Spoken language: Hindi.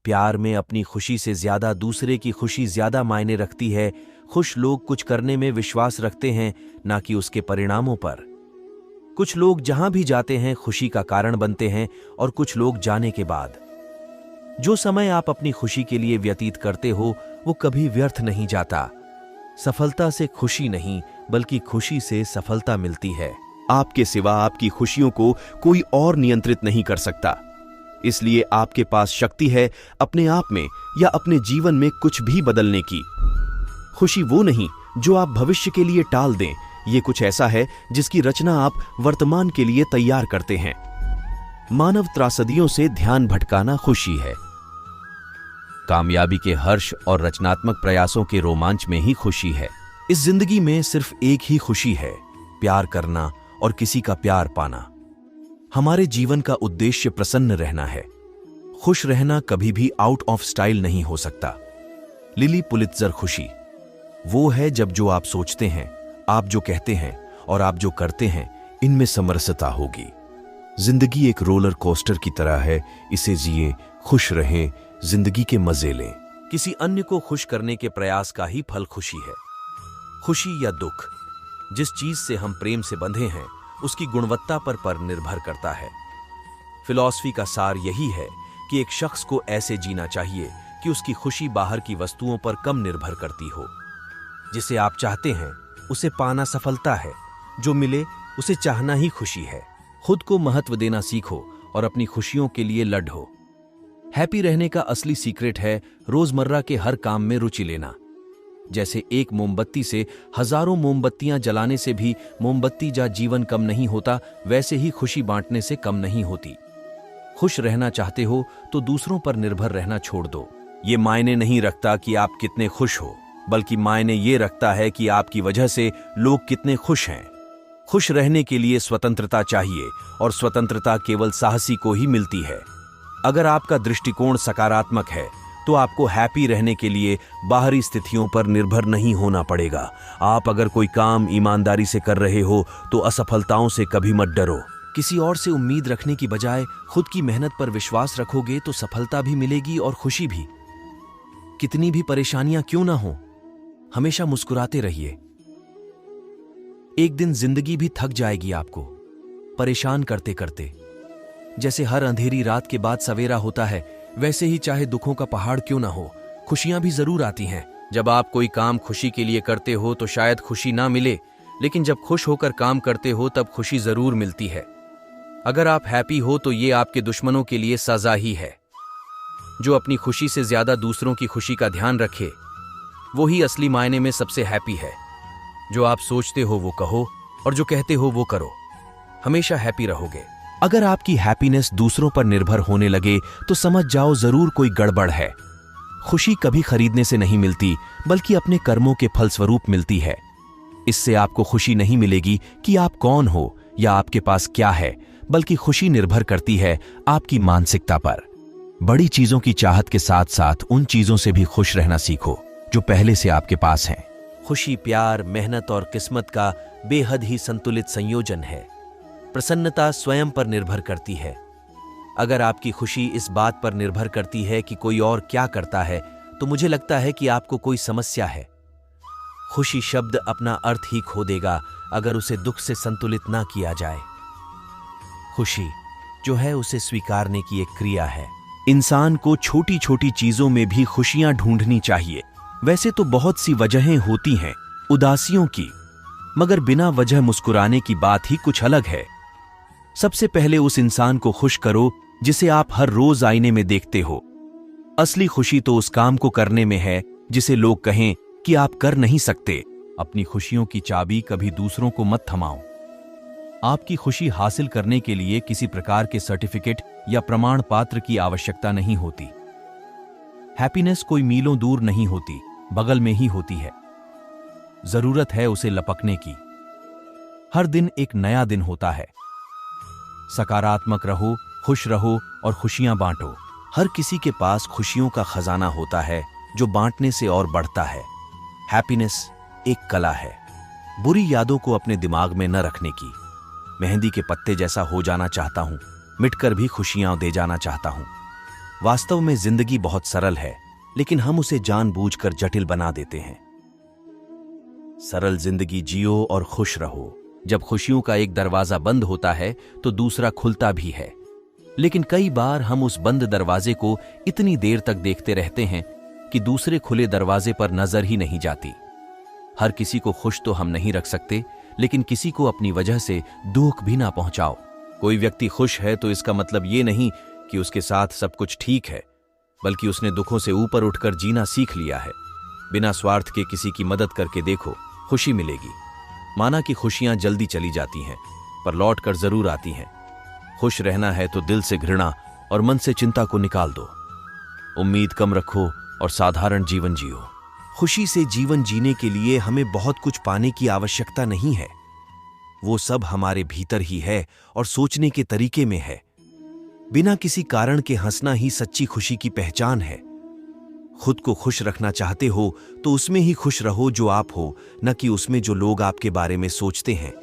प्यार में अपनी खुशी से ज्यादा दूसरे की खुशी ज्यादा मायने रखती है। खुश लोग कुछ करने में विश्वास रखते हैं, ना कि उसके परिणामों पर। कुछ लोग जहां भी जाते हैं खुशी का कारण बनते हैं, और कुछ लोग जाने के बाद। जो समय आप अपनी खुशी के लिए व्यतीत करते हो वो कभी व्यर्थ नहीं जाता। सफलता से खुशी नहीं, बल्कि खुशी से सफलता मिलती है। आपके सिवा आपकी खुशियों को कोई और नियंत्रित नहीं कर सकता। इसलिए आपके पास शक्ति है अपने आप में या अपने जीवन में कुछ भी बदलने की। खुशी वो नहीं जो आप भविष्य के लिए टाल दें, ये कुछ ऐसा है जिसकी रचना आप वर्तमान के लिए तैयार करते हैं। मानव त्रासदियों से ध्यान भटकाना खुशी है। कामयाबी के हर्ष और रचनात्मक प्रयासों के रोमांच में ही खुशी है। इस जिंदगी में सिर्फ एक ही खुशी है, प्यार करना और किसी का प्यार पाना। हमारे जीवन का उद्देश्य प्रसन्न रहना है। खुश रहना कभी भी आउट ऑफ स्टाइल नहीं हो सकता। Lily Pulitzer. खुशी वो है जब जो आप सोचते हैं, आप जो कहते हैं और आप जो करते हैं, इनमें समरसता होगी। जिंदगी एक रोलर कोस्टर की तरह है, इसे जिए, खुश रहें, जिंदगी के मजे लें। किसी अन्य को खुश करने के प्रयास का ही फल खुशी है। खुशी या दुख, जिस चीज से हम प्रेम से बंधे हैं उसकी गुणवत्ता पर निर्भर करता है। फिलॉसफी का सार यही है कि एक शख्स को ऐसे जीना चाहिए कि उसकी खुशी बाहर की वस्तुओं पर कम निर्भर करती हो। जिसे आप चाहते हैं उसे पाना सफलता है, जो मिले उसे चाहना ही खुशी है। खुद को महत्व देना सीखो और अपनी खुशियों के लिए लड़ो। हैप्पी रहने का असली सीक्रेट है रोजमर्रा के हर काम में रुचि लेना। जैसे एक मोमबत्ती से हजारों मोमबत्तियां जलाने से भी मोमबत्ती जा जीवन कम नहीं होता, वैसे ही खुशी बांटने से कम नहीं होती। खुश रहना चाहते हो तो दूसरों पर निर्भर रहना छोड़ दो। ये मायने नहीं रखता कि आप कितने खुश हो, बल्कि मायने ये रखता है कि आपकी वजह से लोग कितने खुश हैं। खुश रहने के लिए स्वतंत्रता चाहिए, और स्वतंत्रता केवल साहसी को ही मिलती है। अगर आपका दृष्टिकोण सकारात्मक है तो आपको हैप्पी रहने के लिए बाहरी स्थितियों पर निर्भर नहीं होना पड़ेगा। आप अगर कोई काम ईमानदारी से कर रहे हो तो असफलताओं से कभी मत डरो। किसी और से उम्मीद रखने की बजाय खुद की मेहनत पर विश्वास रखोगे तो सफलता भी मिलेगी और खुशी भी। कितनी भी परेशानियां क्यों ना हो, हमेशा मुस्कुराते रहिए। एक दिन जिंदगी भी थक जाएगी आपको परेशान करते करते। जैसे हर अंधेरी रात के बाद सवेरा होता है, वैसे ही चाहे दुखों का पहाड़ क्यों ना हो, खुशियां भी जरूर आती हैं। जब आप कोई काम खुशी के लिए करते हो तो शायद खुशी ना मिले, लेकिन जब खुश होकर काम करते हो तब खुशी जरूर मिलती है। अगर आप हैप्पी हो तो ये आपके दुश्मनों के लिए सजा ही है। जो अपनी खुशी से ज्यादा दूसरों की खुशी का ध्यान रखे, वो ही असली मायने में सबसे हैप्पी है। जो आप सोचते हो वो कहो, और जो कहते हो वो करो। हमेशा हैप्पी रहोगे। अगर आपकी हैप्पीनेस दूसरों पर निर्भर होने लगे तो समझ जाओ जरूर कोई गड़बड़ है। खुशी कभी खरीदने से नहीं मिलती, बल्कि अपने कर्मों के फलस्वरूप मिलती है। इससे आपको खुशी नहीं मिलेगी कि आप कौन हो या आपके पास क्या है, बल्कि खुशी निर्भर करती है आपकी मानसिकता पर। बड़ी चीजों की चाहत के साथ साथ उन चीजों से भी खुश रहना सीखो जो पहले से आपके पास हैं। खुशी प्यार, मेहनत और किस्मत का बेहद ही संतुलित संयोजन है। प्रसन्नता स्वयं पर निर्भर करती है। अगर आपकी खुशी इस बात पर निर्भर करती है कि कोई और क्या करता है, तो मुझे लगता है कि आपको कोई समस्या है। खुशी शब्द अपना अर्थ ही खो देगा अगर उसे दुख से संतुलित ना किया जाए। खुशी जो है उसे स्वीकारने की एक क्रिया है। इंसान को छोटी छोटी चीजों में भी खुशियां ढूंढनी चाहिए। वैसे तो बहुत सी वजहें होती हैं उदासियों की, मगर बिना वजह मुस्कुराने की बात ही कुछ अलग है। सबसे पहले उस इंसान को खुश करो जिसे आप हर रोज आईने में देखते हो। असली खुशी तो उस काम को करने में है जिसे लोग कहें कि आप कर नहीं सकते। अपनी खुशियों की चाबी कभी दूसरों को मत थमाओ। आपकी खुशी हासिल करने के लिए किसी प्रकार के सर्टिफिकेट या प्रमाण पत्र की आवश्यकता नहीं होती। हैप्पीनेस कोई मीलों दूर नहीं होती, बगल में ही होती है। जरूरत है उसे लपकने की। हर दिन एक नया दिन होता है। सकारात्मक रहो, खुश रहो और खुशियां बांटो। हर किसी के पास खुशियों का खजाना होता है जो बांटने से और बढ़ता है। हैप्पीनेस एक कला है, बुरी यादों को अपने दिमाग में न रखने की। मेहंदी के पत्ते जैसा हो जाना चाहता हूं, मिटकर भी खुशियां दे जाना चाहता हूं। वास्तव में जिंदगी बहुत सरल है, लेकिन हम उसे जानबूझकर जटिल बना देते हैं। सरल जिंदगी जियो और खुश रहो। जब खुशियों का एक दरवाजा बंद होता है तो दूसरा खुलता भी है, लेकिन कई बार हम उस बंद दरवाजे को इतनी देर तक देखते रहते हैं कि दूसरे खुले दरवाजे पर नजर ही नहीं जाती। हर किसी को खुश तो हम नहीं रख सकते, लेकिन किसी को अपनी वजह से दुख भी ना पहुंचाओ। कोई व्यक्ति खुश है तो इसका मतलब ये नहीं कि उसके साथ सब कुछ ठीक है, बल्कि उसने दुखों से ऊपर उठकर जीना सीख लिया है। बिना स्वार्थ के किसी की मदद करके देखो, खुशी मिलेगी। माना कि खुशियां जल्दी चली जाती हैं, पर लौट कर जरूर आती हैं। खुश रहना है तो दिल से घृणा और मन से चिंता को निकाल दो। उम्मीद कम रखो और साधारण जीवन जियो। खुशी से जीवन जीने के लिए हमें बहुत कुछ पाने की आवश्यकता नहीं है। वो सब हमारे भीतर ही है और सोचने के तरीके में है। बिना किसी कारण के हंसना ही सच्ची खुशी की पहचान है। खुद को खुश रखना चाहते हो तो उसमें ही खुश रहो जो आप हो, न कि उसमें जो लोग आपके बारे में सोचते हैं।